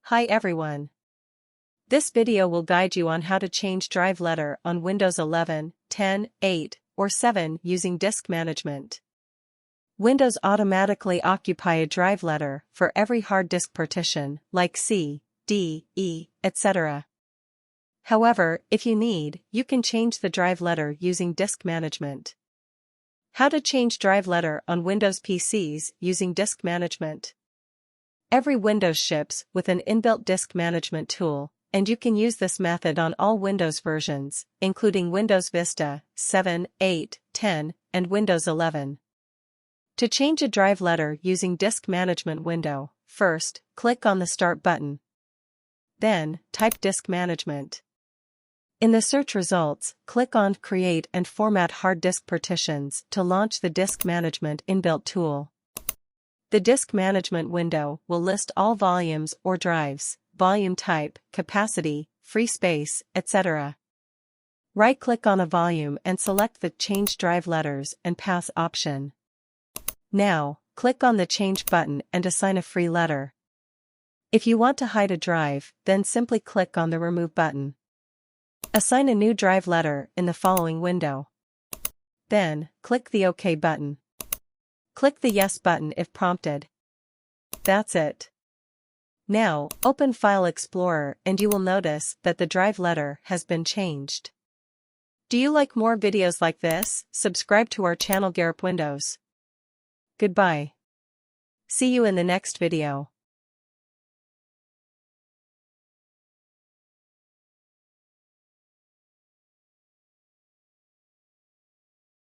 Hi everyone. This video will guide you on how to change drive letter on Windows 11, 10, 8, or 7 using disk management. Windows automatically occupy a drive letter for every hard disk partition, like C, D, E, etc. However, if you need, you can change the drive letter using disk management. How to change drive letter on Windows PCs using disk management. Every Windows ships with an inbuilt disk management tool, and you can use this method on all Windows versions, including Windows Vista, 7, 8, 10, and Windows 11. To change a drive letter using disk management window, first, click on the Start button. Then, type Disk Management. In the search results, click on Create and Format Hard Disk Partitions to launch the Disk Management inbuilt tool. The disk management window will list all volumes or drives, volume type, capacity, free space, etc. Right-click on a volume and select the Change Drive Letters and Paths option. Now, click on the Change button and assign a free letter. If you want to hide a drive, then simply click on the Remove button. Assign a new drive letter in the following window. Then, click the OK button. Click the Yes button if prompted. That's it. Now, open File Explorer and you will notice that the drive letter has been changed. Do you like more videos like this? Subscribe to our channel Garip Windows. Goodbye. See you in the next video.